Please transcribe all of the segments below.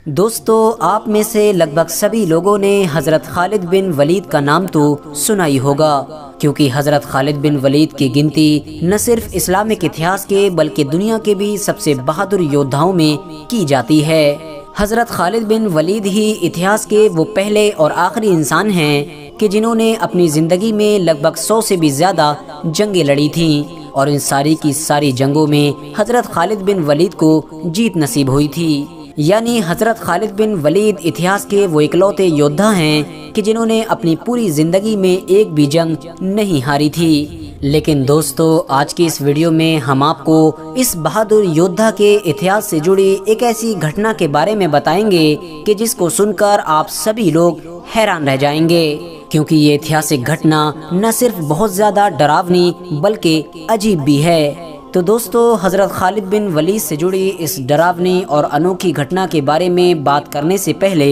دوستو، آپ میں سے لگ بھگ سبھی لوگوں نے حضرت خالد بن ولید کا نام تو سنا ہی ہوگا، کیونکہ حضرت خالد بن ولید کی گنتی نہ صرف اسلامک اتہاس کے بلکہ دنیا کے بھی سب سے بہادر یودھاؤں میں کی جاتی ہے۔ حضرت خالد بن ولید ہی اتہاس کے وہ پہلے اور آخری انسان ہیں کہ جنہوں نے اپنی زندگی میں لگ بھگ 100 سے بھی زیادہ جنگیں لڑی تھیں، اور ان ساری کی ساری جنگوں میں حضرت خالد بن ولید کو جیت نصیب ہوئی تھی۔ یعنی حضرت خالد بن ولید اتہاس کے وہ اکلوتے یودھا ہیں کہ جنہوں نے اپنی پوری زندگی میں ایک بھی جنگ نہیں ہاری تھی۔ لیکن دوستو، آج کی اس ویڈیو میں ہم آپ کو اس بہادر یودھا کے اتہاس سے جڑی ایک ایسی گھٹنا کے بارے میں بتائیں گے کہ جس کو سن کر آپ سبھی لوگ حیران رہ جائیں گے، کیونکہ یہ اتہاسک گھٹنا نہ صرف بہت زیادہ ڈراونی بلکہ عجیب بھی ہے۔ تو دوستو، حضرت خالد بن ولید سے جڑی اس ڈراونی اور انوکھی گھٹنا کے بارے میں بات کرنے سے پہلے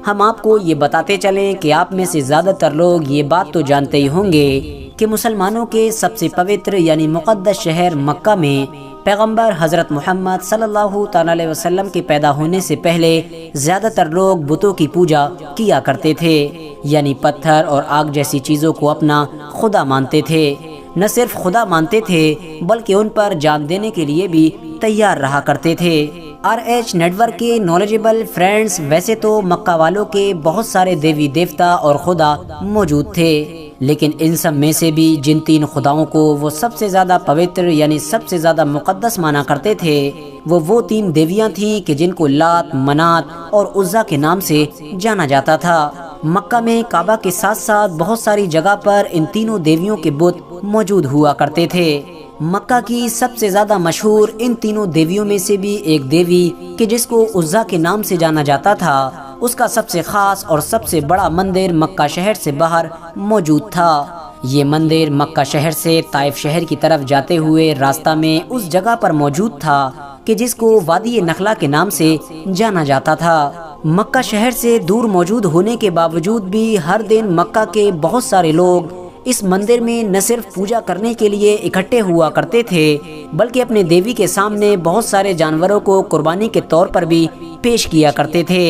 ہم آپ کو یہ بتاتے چلیں کہ آپ میں سے زیادہ تر لوگ یہ بات تو جانتے ہی ہوں گے کہ مسلمانوں کے سب سے پوتر یعنی مقدس شہر مکہ میں پیغمبر حضرت محمد صلی اللہ تعالی علیہ وسلم کے پیدا ہونے سے پہلے زیادہ تر لوگ بتوں کی پوجا کیا کرتے تھے، یعنی پتھر اور آگ جیسی چیزوں کو اپنا خدا مانتے تھے۔ نہ صرف خدا مانتے تھے بلکہ ان پر جان دینے کے لیے بھی تیار رہا کرتے تھے۔ RH نیٹ ورک کے نالجیبل فرینڈز، ویسے تو مکہ والوں کے بہت سارے دیوی دیوتا اور خدا موجود تھے، لیکن ان سب میں سے بھی جن 3 خداؤں کو وہ سب سے زیادہ پوتر یعنی سب سے زیادہ مقدس مانا کرتے تھے، وہ 3 دیویاں تھیں کہ جن کو لات، منات اور عزا کے نام سے جانا جاتا تھا۔ مکہ میں کعبہ کے ساتھ ساتھ بہت ساری جگہ پر ان تینوں دیویوں کے بت موجود ہوا کرتے تھے۔ مکہ کی سب سے زیادہ مشہور ان تینوں دیویوں میں سے بھی ایک دیوی کہ جس کو عزا کے نام سے جانا جاتا تھا، اس کا سب سے خاص اور سب سے بڑا مندر مکہ شہر سے باہر موجود تھا۔ یہ مندر مکہ شہر سے طائف شہر کی طرف جاتے ہوئے راستہ میں اس جگہ پر موجود تھا کہ جس کو وادی نخلا کے نام سے جانا جاتا تھا۔ مکہ شہر سے دور موجود ہونے کے باوجود بھی ہر دن مکہ کے بہت سارے لوگ اس مندر میں نہ صرف پوجا کرنے کے لیے اکٹھے ہوا کرتے تھے بلکہ اپنے دیوی کے سامنے بہت سارے جانوروں کو قربانی کے طور پر بھی پیش کیا کرتے تھے۔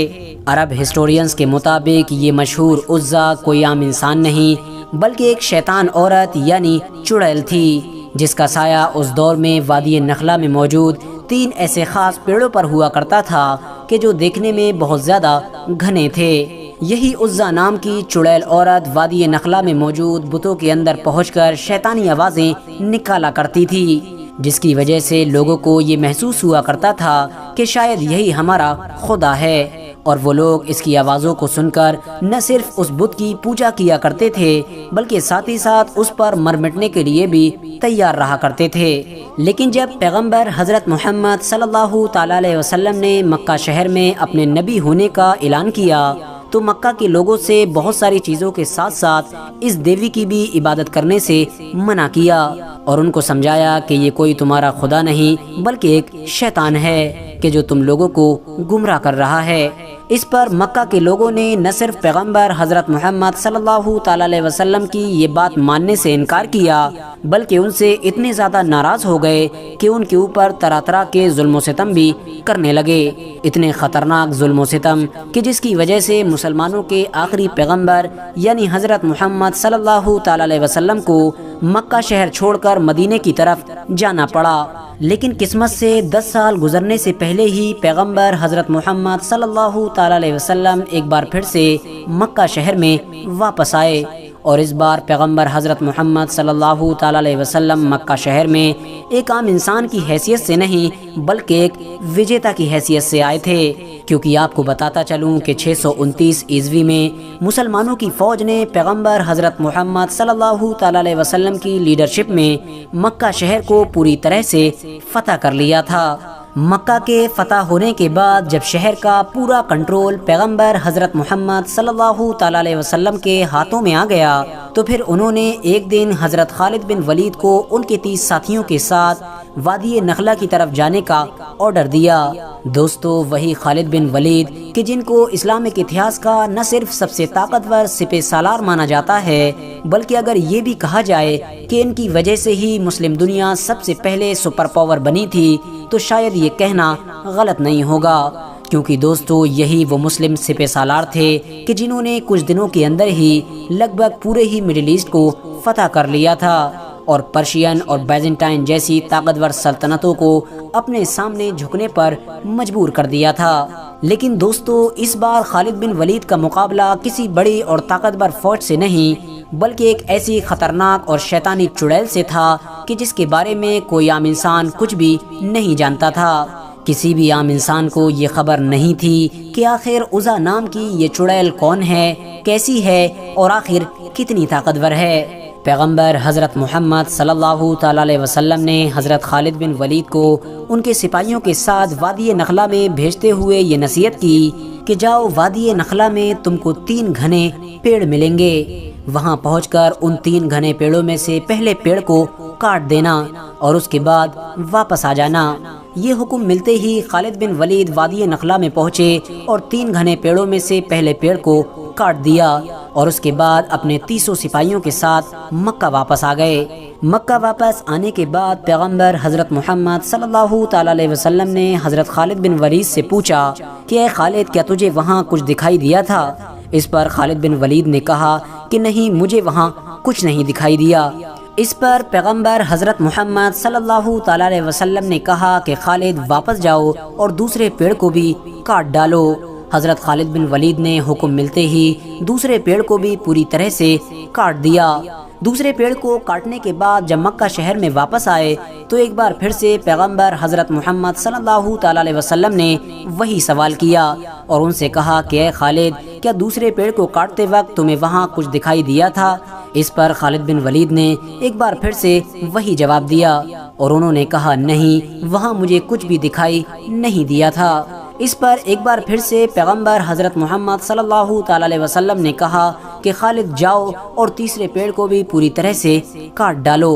عرب ہسٹورینز کے مطابق یہ مشہور عزا کوئی عام انسان نہیں بلکہ ایک شیطان عورت یعنی چڑیل تھی، جس کا سایہ اس دور میں وادی نخلا میں موجود 3 ایسے خاص پیڑوں پر ہوا کرتا تھا کہ جو دیکھنے میں بہت زیادہ گھنے تھے۔ یہی عزا نام کی چڑیل عورت وادی نخلا میں موجود بتوں کے اندر پہنچ کر شیطانی آوازیں نکالا کرتی تھی، جس کی وجہ سے لوگوں کو یہ محسوس ہوا کرتا تھا کہ شاید یہی ہمارا خدا ہے، اور وہ لوگ اس کی آوازوں کو سن کر نہ صرف اس بت کی پوجا کیا کرتے تھے بلکہ ساتھ ہی ساتھ اس پر مر مٹنے کے لیے بھی تیار رہا کرتے تھے۔ لیکن جب پیغمبر حضرت محمد صلی اللہ تعالی علیہ وسلم نے مکہ شہر میں اپنے نبی ہونے کا اعلان کیا تو مکہ کے لوگوں سے بہت ساری چیزوں کے ساتھ ساتھ اس دیوی کی بھی عبادت کرنے سے منع کیا، اور ان کو سمجھایا کہ یہ کوئی تمہارا خدا نہیں بلکہ ایک شیطان ہے کہ جو تم لوگوں کو گمراہ کر رہا ہے۔ اس پر مکہ کے لوگوں نے نہ صرف پیغمبر حضرت محمد صلی اللہ تعالی علیہ وسلم کی یہ بات ماننے سے انکار کیا بلکہ ان سے اتنے زیادہ ناراض ہو گئے کہ ان کے اوپر طرح طرح کے ظلم و ستم بھی کرنے لگے، اتنے خطرناک ظلم و ستم کہ جس کی وجہ سے مسلمانوں کے آخری پیغمبر یعنی حضرت محمد صلی اللہ تعالی علیہ وسلم کو مکہ شہر چھوڑ کر مدینے کی طرف جانا پڑا۔ لیکن قسمت سے 10 سال گزرنے سے پہلے ہی پیغمبر حضرت محمد صلی اللہ تعالی علیہ وسلم ایک بار پھر سے مکہ شہر میں واپس آئے، اور اس بار پیغمبر حضرت محمد صلی اللہ تعالی علیہ وسلم مکہ شہر میں ایک عام انسان کی حیثیت سے نہیں بلکہ ایک وجیتا کی حیثیت سے آئے تھے، کیونکہ آپ کو بتاتا چلوں کہ 629 عیسوی میں مسلمانوں کی فوج نے پیغمبر حضرت محمد صلی اللہ تعالی علیہ وسلم کی لیڈرشپ میں مکہ شہر کو پوری طرح سے فتح کر لیا تھا۔ مکہ کے فتح ہونے کے بعد جب شہر کا پورا کنٹرول پیغمبر حضرت محمد صلی اللہ تعالی علیہ وسلم کے ہاتھوں میں آ گیا تو پھر انہوں نے ایک دن حضرت خالد بن ولید کو ان کے 30 ساتھیوں کے ساتھ وادی نخلا کی طرف جانے کا آرڈر دیا۔ دوستو، وہی خالد بن ولید کہ جن کو اسلامک اتہاس کا نہ صرف سب سے طاقتور سپہ سالار مانا جاتا ہے بلکہ اگر یہ بھی کہا جائے کہ ان کی وجہ سے ہی مسلم دنیا سب سے پہلے سپر پاور بنی تھی تو شاید یہ کہنا غلط نہیں ہوگا، کیونکہ دوستو یہی وہ مسلم سپہ سالار تھے کہ جنہوں نے کچھ دنوں کے اندر ہی لگ بھگ پورے ہی مڈل ایسٹ کو فتح کر لیا تھا اور پرشین اور بیزنٹائن جیسی طاقتور سلطنتوں کو اپنے سامنے جھکنے پر مجبور کر دیا تھا۔ لیکن دوستو اس بار خالد بن ولید کا مقابلہ کسی بڑی اور طاقتور فوج سے نہیں بلکہ ایک ایسی خطرناک اور شیطانی چڑیل سے تھا کہ جس کے بارے میں کوئی عام انسان کچھ بھی نہیں جانتا تھا۔ کسی بھی عام انسان کو یہ خبر نہیں تھی کہ آخر عزا نام کی یہ چڑیل کون ہے، کیسی ہے اور آخر کتنی طاقتور ہے۔ پیغمبر حضرت محمد صلی اللہ تعالی علیہ وسلم نے حضرت خالد بن ولید کو ان کے سپاہیوں کے ساتھ وادی نخلا میں بھیجتے ہوئے یہ نصیحت کی کہ جاؤ وادی نخلا میں تم کو 3 گھنے پیڑ ملیں گے، وہاں پہنچ کر ان 3 گھنے پیڑوں میں سے پہلے پیڑ کو کاٹ دینا اور اس کے بعد واپس آ جانا۔ یہ حکم ملتے ہی خالد بن ولید وادی نخلا میں پہنچے اور 3 گھنے پیڑوں میں سے پہلے پیڑ کو کاٹ دیا اور اس کے بعد اپنے 300 سپاہیوں کے ساتھ مکہ واپس آ گئے۔ مکہ واپس آنے کے بعد پیغمبر حضرت محمد صلی اللہ تعالی علیہ وسلم نے حضرت خالد بن ولید سے پوچھا کہ اے خالد کیا تجھے وہاں کچھ دکھائی دیا تھا؟ اس پر خالد بن ولید نے کہا کہ نہیں، مجھے وہاں کچھ نہیں دکھائی دیا۔ اس پر پیغمبر حضرت محمد صلی اللہ تعالی علیہ وسلم نے کہا کہ خالد واپس جاؤ اور دوسرے پیڑ کو بھی کاٹ ڈالو۔ حضرت خالد بن ولید نے حکم ملتے ہی دوسرے پیڑ کو بھی پوری طرح سے کاٹ دیا۔ دوسرے پیڑ کو کاٹنے کے بعد جب مکہ شہر میں واپس آئے تو ایک بار پھر سے پیغمبر حضرت محمد صلی اللہ تعالی علیہ وسلم نے وہی سوال کیا اور ان سے کہا کہ اے خالد کیا دوسرے پیڑ کو کاٹتے وقت تمہیں وہاں کچھ دکھائی دیا تھا؟ اس پر خالد بن ولید نے ایک بار پھر سے وہی جواب دیا اور انہوں نے کہا نہیں، وہاں مجھے کچھ بھی دکھائی نہیں دیا تھا۔ اس پر ایک بار پھر سے پیغمبر حضرت محمد صلی اللہ تعالی علیہ وسلم نے کہا کہ خالد جاؤ اور تیسرے پیڑ کو بھی پوری طرح سے کاٹ ڈالو۔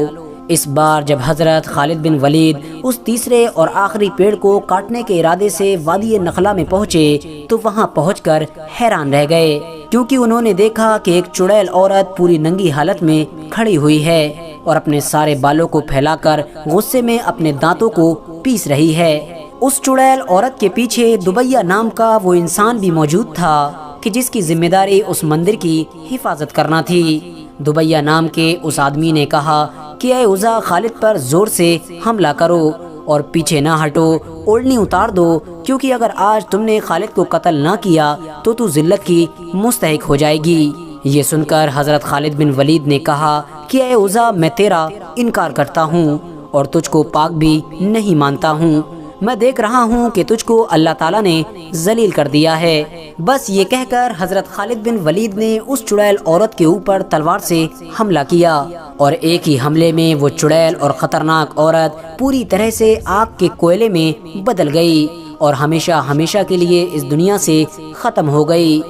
اس بار جب حضرت خالد بن ولید اس تیسرے اور آخری پیڑ کو کاٹنے کے ارادے سے وادی نخلا میں پہنچے تو وہاں پہنچ کر حیران رہ گئے، کیونکہ انہوں نے دیکھا کہ ایک چڑیل عورت پوری ننگی حالت میں کھڑی ہوئی ہے اور اپنے سارے بالوں کو پھیلا کر غصے میں اپنے دانتوں کو پیس رہی ہے۔ اس چڑیل عورت کے پیچھے دبیہ نام کا وہ انسان بھی موجود تھا کہ جس کی ذمہ داری اس مندر کی حفاظت کرنا تھی۔ دبیہ نام کے اس آدمی نے کہا کہ اے عزا، خالد پر زور سے حملہ کرو اور پیچھے نہ ہٹو، اوڑھنی اتار دو، کیونکہ اگر آج تم نے خالد کو قتل نہ کیا تو ذلت کی مستحق ہو جائے گی۔ یہ سن کر حضرت خالد بن ولید نے کہا کہ اے عزا، میں تیرا انکار کرتا ہوں اور تجھ کو پاک بھی نہیں مانتا ہوں۔ میں دیکھ رہا ہوں کہ تجھ کو اللہ تعالیٰ نے ذلیل کر دیا ہے۔ بس یہ کہہ کر حضرت خالد بن ولید نے اس چڑیل عورت کے اوپر تلوار سے حملہ کیا اور ایک ہی حملے میں وہ چڑیل اور خطرناک عورت پوری طرح سے آگ کے کوئلے میں بدل گئی اور ہمیشہ ہمیشہ کے لیے اس دنیا سے ختم ہو گئی۔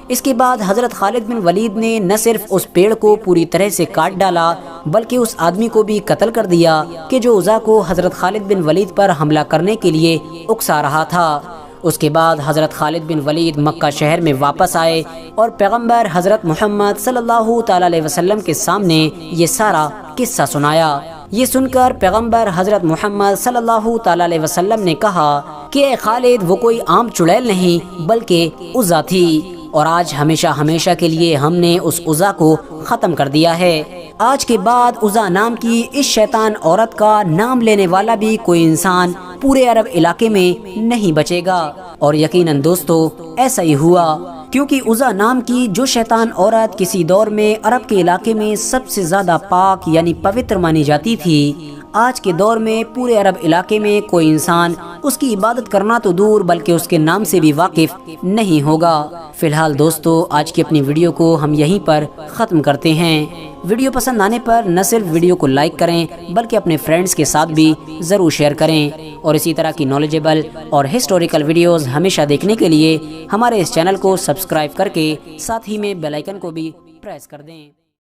اس کے بعد حضرت خالد بن ولید نے نہ صرف اس پیڑ کو پوری طرح سے کاٹ ڈالا بلکہ اس آدمی کو بھی قتل کر دیا کہ جو عزا کو حضرت خالد بن ولید پر حملہ کرنے کے لیے اکسا رہا تھا۔ اس کے بعد حضرت خالد بن ولید مکہ شہر میں واپس آئے اور پیغمبر حضرت محمد صلی اللہ تعالی علیہ وسلم کے سامنے یہ سارا قصہ سنایا۔ یہ سن کر پیغمبر حضرت محمد صلی اللہ تعالی علیہ وسلم نے کہا کہ اے خالد، وہ کوئی عام چڑیل نہیں بلکہ عزا تھی اور آج ہمیشہ ہمیشہ کے لیے ہم نے اس عزا کو ختم کر دیا ہے۔ آج کے بعد عزا نام کی اس شیطان عورت کا نام لینے والا بھی کوئی انسان پورے عرب علاقے میں نہیں بچے گا۔ اور یقیناً دوستو ایسا ہی ہوا، کیونکہ عزا نام کی جو شیطان عورت کسی دور میں عرب کے علاقے میں سب سے زیادہ پاک یعنی پوتر مانی جاتی تھی، آج کے دور میں پورے عرب علاقے میں کوئی انسان اس کی عبادت کرنا تو دور بلکہ اس کے نام سے بھی واقف نہیں ہوگا۔ فی الحال دوستو آج کی اپنی ویڈیو کو ہم یہیں پر ختم کرتے ہیں۔ ویڈیو پسند آنے پر نہ صرف ویڈیو کو لائک کریں بلکہ اپنے فرینڈز کے ساتھ بھی ضرور شیئر کریں اور اسی طرح کی نالجیبل اور ہسٹوریکل ویڈیوز ہمیشہ دیکھنے کے لیے ہمارے اس چینل کو سبسکرائب کر کے ساتھ ہی میں بیل آئیکن کو بھی پریس کر دیں۔